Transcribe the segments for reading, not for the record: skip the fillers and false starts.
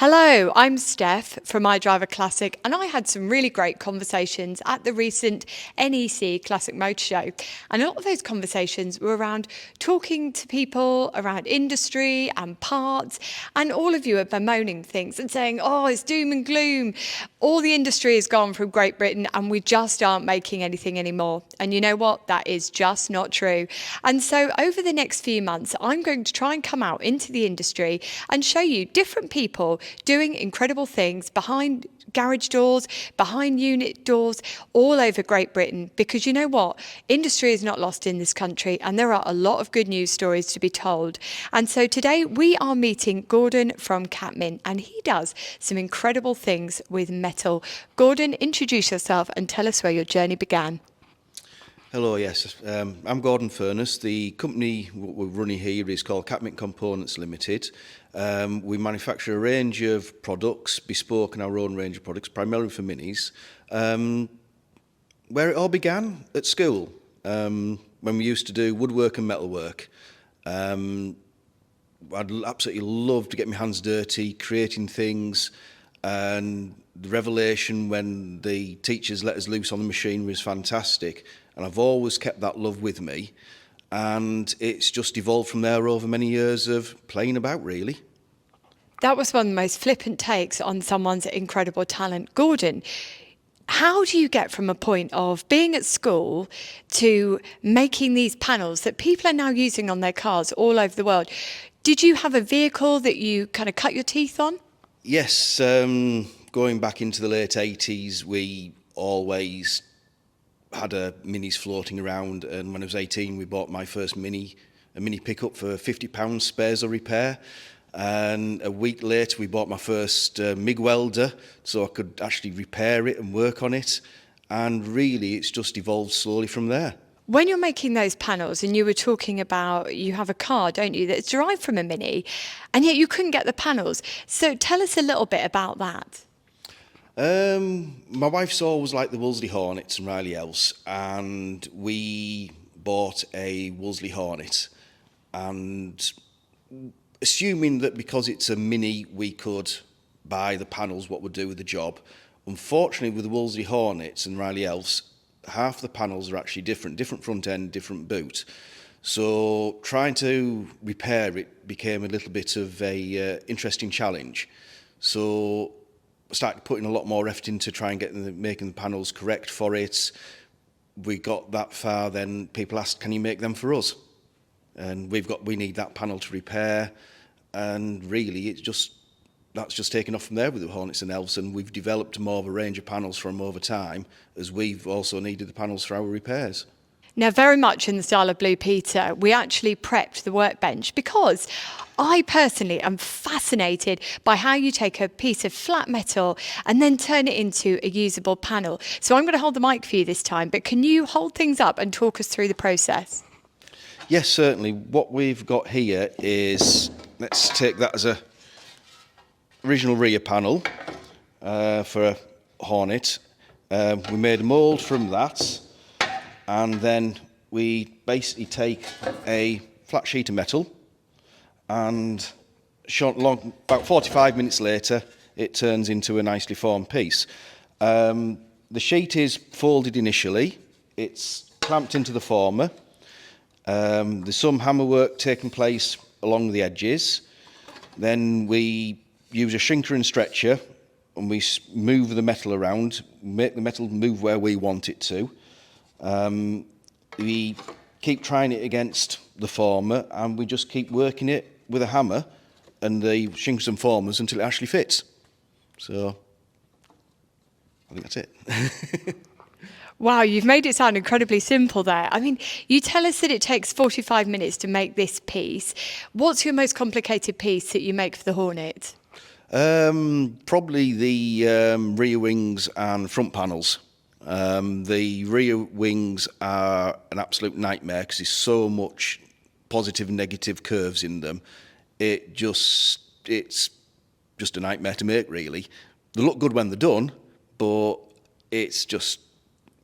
Hello, I'm Steph from idriveaclassic, and I had some really great conversations at the recent NEC Classic Motor Show. And a lot of those conversations were around talking to people around industry and parts, and all of you are bemoaning things and saying, oh, it's doom and gloom. All the industry has gone from Great Britain and we just aren't making anything anymore. And you know what? That is just not true. And so over the next few months, I'm going to try and come out into the industry and show you different people doing incredible things behind garage doors, behind unit doors, all over Great Britain. Because you know what? Industry is not lost in this country, and there are a lot of good news stories to be told. And so today we are meeting Gordon from Catmint, and he does some incredible things with metal. Gordon, introduce yourself and tell us where your journey began. Hello, yes. I'm Gordon Furness. The company we're running here is called Catmint Components Limited. We manufacture a range of products, bespoke and our own range of products, primarily for minis. Where it all began, at school, when we used to do woodwork and metalwork. I'd absolutely love to get my hands dirty, creating things, and the revelation when the teachers let us loose on the machine was fantastic. And I've always kept that love with me, and it's just evolved from there over many years of playing about, really. That was one of the most flippant takes on someone's incredible talent. Gordon, how do you get from a point of being at school to making these panels that people are now using on their cars all over the world? Did you have a vehicle that you kind of cut your teeth on? Yes, going back into the late 80s, we always had minis floating around, and when I was 18 we bought my first a mini pickup for £50 spares or repair, and a week later we bought my first MIG welder so I could actually repair it and work on it, and really it's just evolved slowly from there. When you're making those panels, and you were talking about, you have a car, don't you, that's derived from a mini, and yet you couldn't get the panels. So tell us a little bit about that. My wife's always liked the Wolseley Hornets and Riley Else, and we bought a Wolseley Hornet, and assuming that because it's a mini we could buy the panels what would do with the job. Unfortunately, with the Wolseley Hornets and Riley Else, half the panels are actually different front end, different boot. So trying to repair it became a little bit of a interesting challenge. So I started putting a lot more effort into trying to get making the panels correct for it. We got that far, then people asked, can you make them for us? And we need that panel to repair, and really that's just taken off from there with the Hornets and Elves, and we've developed more of a range of panels from over time, as we've also needed the panels for our repairs. Now, very much in the style of Blue Peter, we actually prepped the workbench because I personally am fascinated by how you take a piece of flat metal and then turn it into a usable panel. So I'm going to hold the mic for you this time, but can you hold things up and talk us through the process? Yes, certainly. What we've got here is, let's take that as a original rear panel for a Hornet. We made a mould from that, and then we basically take a flat sheet of metal, and about 45 minutes later it turns into a nicely formed piece. The sheet is folded initially, it's clamped into the former. There's some hammer work taking place along the edges. Then we use a shrinker and stretcher, and we move the metal around, make the metal move where we want it to. We keep trying it against the former, and we just keep working it with a hammer and the shrinkers and formers until it actually fits. So I think that's it. Wow, you've made it sound incredibly simple there. I mean, you tell us that it takes 45 minutes to make this piece. What's your most complicated piece that you make for the Hornet? Probably the rear wings and front panels. The rear wings are an absolute nightmare because there's so much positive and negative curves in them. It's just a nightmare to make, really. They look good when they're done, but it's just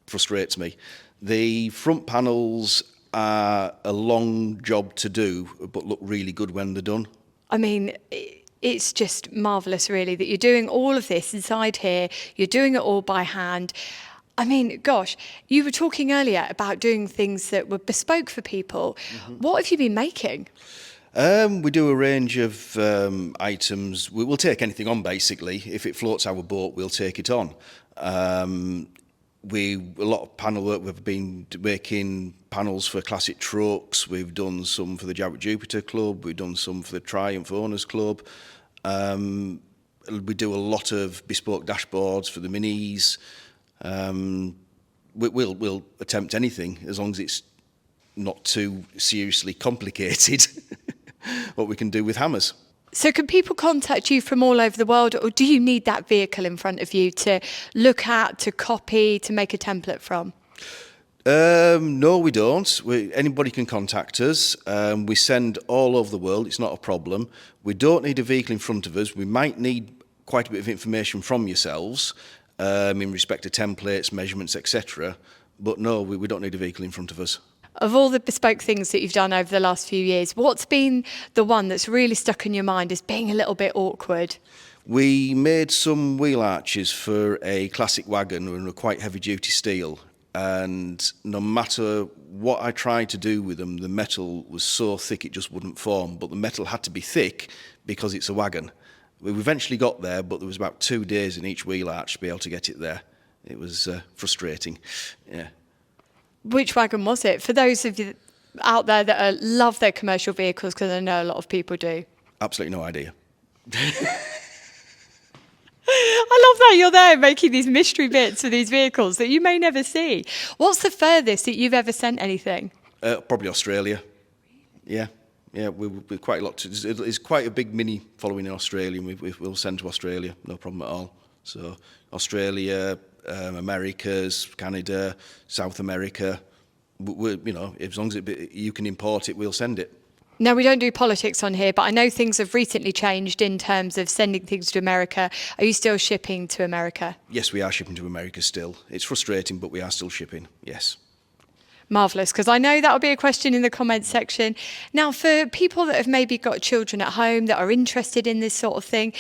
frustrates me. The front panels are a long job to do, but look really good when they're done. I mean, It's just marvellous, really, that you're doing all of this inside here. You're doing it all by hand. I mean, gosh, you were talking earlier about doing things that were bespoke for people. What have you been making? We do a range of items. We'll take anything on, basically. If it floats our boat, we'll take it on. A lot of panel work. We've been making panels for classic trucks. We've done some for the Jupiter Club. We've done some for the Triumph Owners Club. We do a lot of bespoke dashboards for the Minis. We'll attempt anything as long as it's not too seriously complicated. What we can do with hammers. So can people contact you from all over the world, or do you need that vehicle in front of you to look at, to copy, to make a template from? No, we don't. Anybody can contact us. We send all over the world. It's not a problem. We don't need a vehicle in front of us. We might need quite a bit of information from yourselves in respect to templates, measurements, etc. But no, we don't need a vehicle in front of us. Of all the bespoke things that you've done over the last few years, what's been the one that's really stuck in your mind as being a little bit awkward? We made some wheel arches for a classic wagon and were quite heavy duty steel. And no matter what I tried to do with them, the metal was so thick it just wouldn't form. But the metal had to be thick because it's a wagon. We eventually got there, but there was about 2 days in each wheel arch to be able to get it there. It was frustrating, yeah. Which wagon was it? For those of you out there that love their commercial vehicles, because I know a lot of people do. Absolutely no idea. I love that you're there making these mystery bits for these vehicles that you may never see. What's the furthest that you've ever sent anything? Probably Australia. Yeah, we're quite a lot. There's quite a big mini following in Australia, and we'll send to Australia, no problem at all. So Australia, Americas, Canada, South America. As long as you can import it, we'll send it. Now, we don't do politics on here, but I know things have recently changed in terms of sending things to America. Are you still shipping to America? Yes, we are shipping to America still. It's frustrating, but we are still shipping, yes. Marvellous, because I know that'll be a question in the comments section. Now, for people that have maybe got children at home that are interested in this sort of thing,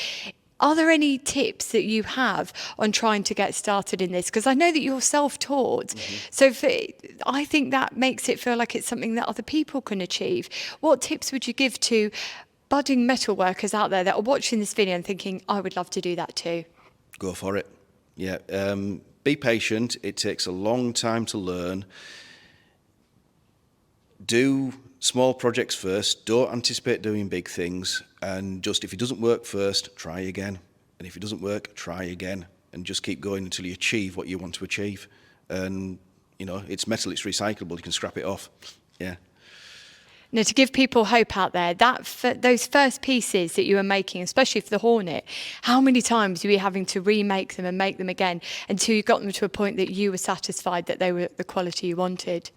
are there any tips that you have on trying to get started in this? Because I know that you're self-taught. So I think that makes it feel like it's something that other people can achieve. What tips would you give to budding metalworkers out there that are watching this video and thinking, I would love to do that too? Go for it. Yeah. Be patient. It takes a long time to learn. Do small projects first. Don't anticipate doing big things. And just if it doesn't work first, try again. And if it doesn't work, try again. And just keep going until you achieve what you want to achieve. And, it's metal, it's recyclable. You can scrap it off. Yeah. Now, to give people hope out there, those first pieces that you were making, especially for the Hornet, how many times were you having to remake them and make them again until you got them to a point that you were satisfied that they were the quality you wanted?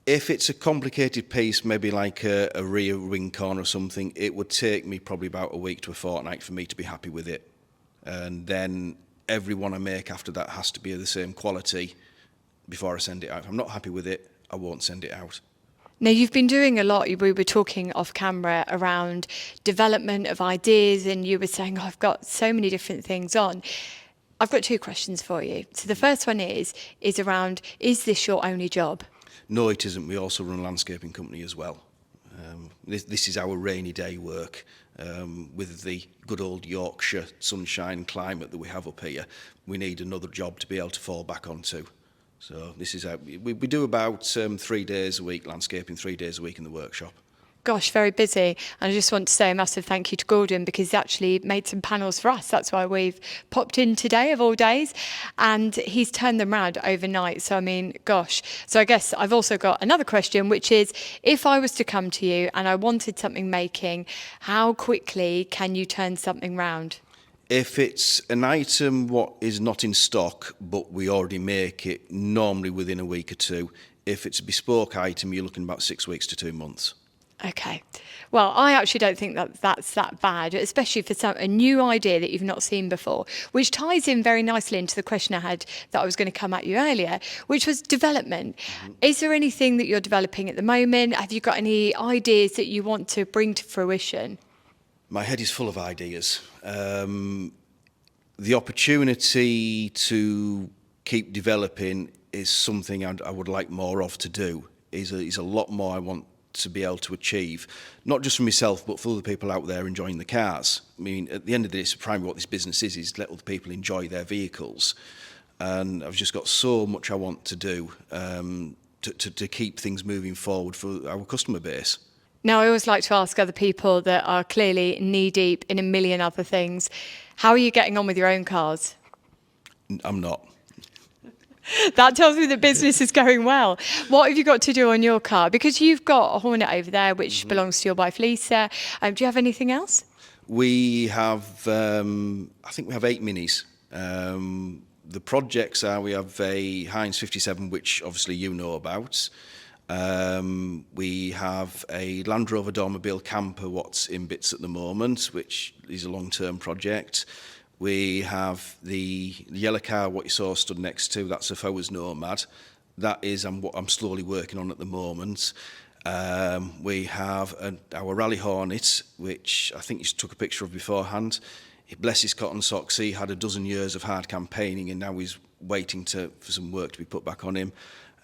If it's a complicated piece, maybe like a rear wing corner or something, it would take me probably about a week to a fortnight for me to be happy with it. And then every one I make after that has to be of the same quality before I send it out. If I'm not happy with it, I won't send it out. Now, you've been doing a lot. We were talking off camera around development of ideas, and you were saying, I've got so many different things on. I've got 2 questions for you. So the first one is around, is this your only job? No, it isn't. We also run a landscaping company as well. This is our rainy day work. With the good old Yorkshire sunshine climate that we have up here, we need another job to be able to fall back onto. So this is we do about 3 days a week landscaping, 3 days a week in the workshop. Gosh, very busy. And I just want to say a massive thank you to Gordon, because he actually made some panels for us. That's why we've popped in today of all days. And he's turned them around overnight. So, I mean, gosh. So I guess I've also got another question, which is, if I was to come to you and I wanted something making, how quickly can you turn something round? If it's an item what is not in stock, but we already make it, normally within a week or 2. If it's a bespoke item, you're looking about 6 weeks to 2 months. Okay. Well, I actually don't think that's that bad, especially for a new idea that you've not seen before, which ties in very nicely into the question I had that I was going to come at you earlier, which was development. Is there anything that you're developing at the moment? Have you got any ideas that you want to bring to fruition? My head is full of ideas. The opportunity to keep developing is something I would like more of to do. Is a lot more I want to be able to achieve, not just for myself, but for other people out there enjoying the cars. I mean, at the end of the day, it's primarily what this business is let other people enjoy their vehicles. And I've just got so much I want to do to keep things moving forward for our customer base. Now, I always like to ask other people that are clearly knee-deep in a million other things, how are you getting on with your own cars? I'm not. That tells me the business is going well. What have you got to do on your car? Because you've got a Hornet over there, which belongs to your wife, Lisa. Do you have anything else? We have, I think we have 8 minis. The projects are, we have a Heinz 57, which obviously you know about. We have a Land Rover Dormobile camper, what's in bits at the moment, which is a long-term project. We have the yellow car, what you saw stood next to, that's a Fowers Nomad. That is what I'm slowly working on at the moment. We have our Rally Hornet, which I think you took a picture of beforehand. Bless his cotton socks, he had a dozen years of hard campaigning and now he's waiting for some work to be put back on him.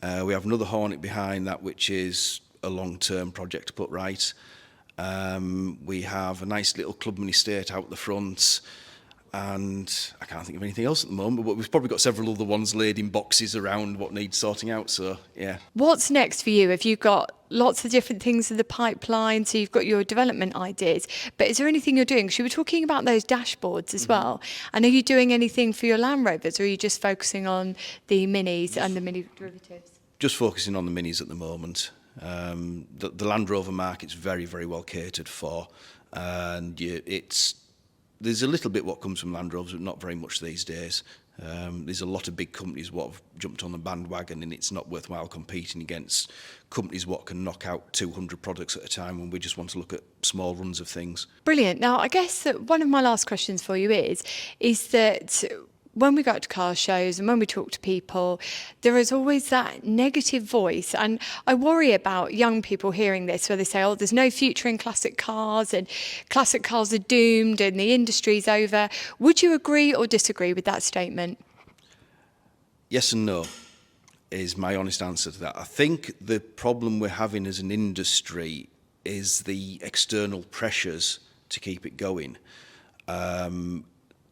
We have another Hornet behind that, which is a long-term project to put right. We have a nice little Clubman estate out the front. And I can't think of anything else at the moment, but we've probably got several other ones laid in boxes around what needs sorting out, so yeah. What's next for you? Have you got lots of different things in the pipeline? So you've got your development ideas, but is there anything you're doing? So you were talking about those dashboards as well. And are you doing anything for your Land Rovers, or are you just focusing on the minis and the mini derivatives? Just focusing on the minis at the moment. The Land Rover market's very, very well catered for, and there's a little bit what comes from Land Rovers, but not very much these days. There's a lot of big companies what have jumped on the bandwagon, and it's not worthwhile competing against companies what can knock out 200 products at a time when we just want to look at small runs of things. Brilliant. Now, I guess that one of my last questions for you is that when we go to car shows and when we talk to people, there is always that negative voice. And I worry about young people hearing this, where they say, oh, there's no future in classic cars and classic cars are doomed and the industry's over. Would you agree or disagree with that statement? Yes and no is my honest answer to that. I think the problem we're having as an industry is the external pressures to keep it going.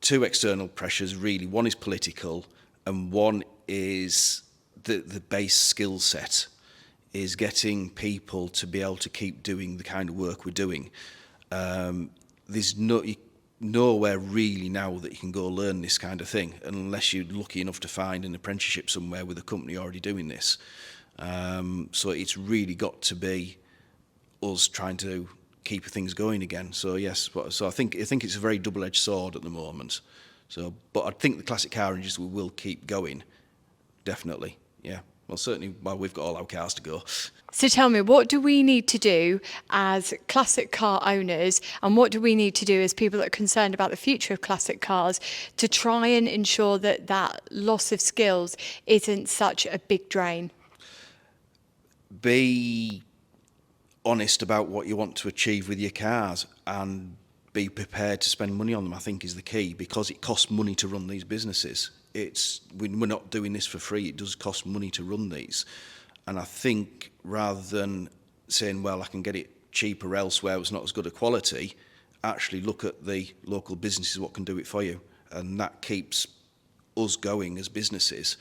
Two external pressures really. One is political and one is the base skill set, is getting people to be able to keep doing the kind of work we're doing. There's nowhere really now that you can go learn this kind of thing unless you're lucky enough to find an apprenticeship somewhere with a company already doing this. So it's really got to be us trying to keep things going again. So yes, so I think it's a very double-edged sword at the moment. So, but I think the classic car industry will keep going, definitely. Yeah. Well, certainly while we've got all our cars to go. So tell me, what do we need to do as classic car owners, and what do we need to do as people that are concerned about the future of classic cars to try and ensure that that loss of skills isn't such a big drain? Be honest about what you want to achieve with your cars and be prepared to spend money on them, I think, is the key, because it costs money to run these businesses. We're not doing this for free. It does cost money to run these. And I think rather than saying, well, I can get it cheaper elsewhere, it's not as good a quality, actually look at the local businesses, what can do it for you. And that keeps us going as businesses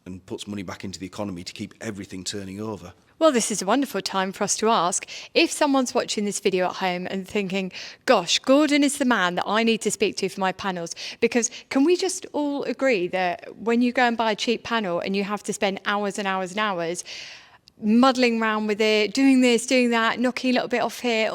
and puts money back into the economy to keep everything turning over. Well, this is a wonderful time for us to ask, if someone's watching this video at home and thinking, gosh, Gordon is the man that I need to speak to for my panels, because can we just all agree that when you go and buy a cheap panel and you have to spend hours and hours and hours muddling around with it, doing this, doing that, knocking a little bit off here,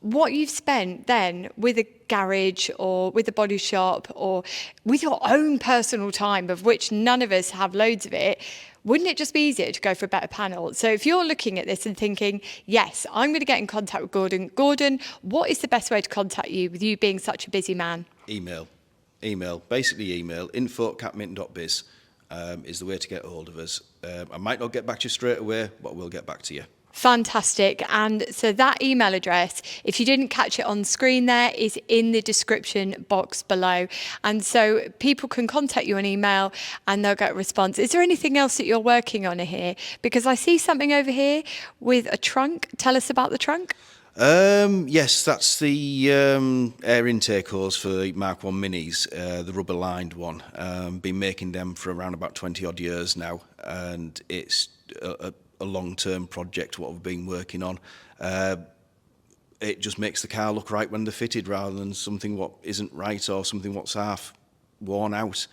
what you've spent then with a garage or with a body shop or with your own personal time, of which none of us have loads of it, wouldn't it just be easier to go for a better panel? So if you're looking at this and thinking, yes, I'm going to get in contact with Gordon. Gordon, what is the best way to contact you with you being such a busy man? Email. Basically email. info@catmint.biz is the way to get hold of us. I might not get back to you straight away, but we'll get back to you. Fantastic. And so that email address, if you didn't catch it on screen there, is in the description box below. And so people can contact you on email and they'll get a response. Is there anything else that you're working on here? Because I see something over here with a trunk. Tell us about the trunk. Yes, that's the air intake hose for the Mark 1 Minis, the rubber lined one. Been making them for around about 20 odd years now, and it's a long-term project what we've been working on. It just makes the car look right when they're fitted rather than something what isn't right or something what's half worn out.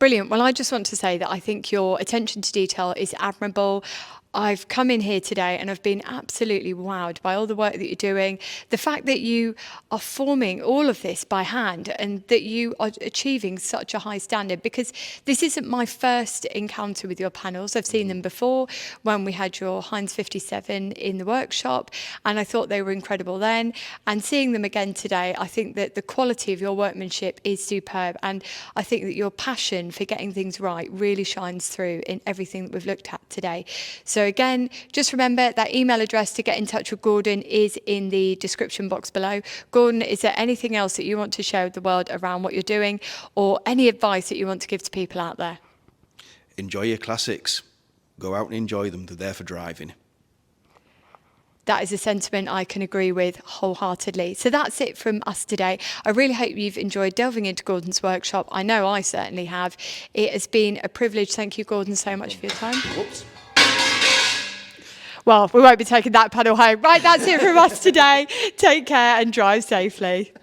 Brilliant. Well, I just want to say that I think your attention to detail is admirable. I've come in here today and I've been absolutely wowed by all the work that you're doing. The fact that you are forming all of this by hand and that you are achieving such a high standard, because this isn't my first encounter with your panels. I've seen them before when we had your Heinz 57 in the workshop, and I thought they were incredible then. And seeing them again today, I think that the quality of your workmanship is superb. And I think that your passion for getting things right really shines through in everything that we've looked at today. So again, just remember that email address to get in touch with Gordon is in the description box below. Gordon, is there anything else that you want to share with the world around what you're doing, or any advice that you want to give to people out there? Enjoy your classics. Go out and enjoy them. They're there for driving. That is a sentiment I can agree with wholeheartedly. So that's it from us today. I really hope you've enjoyed delving into Gordon's workshop. I know I certainly have. It has been a privilege. Thank you, Gordon, so much for your time. Whoops. Well, we won't be taking that panel home. Right, that's it from us today. Take care and drive safely.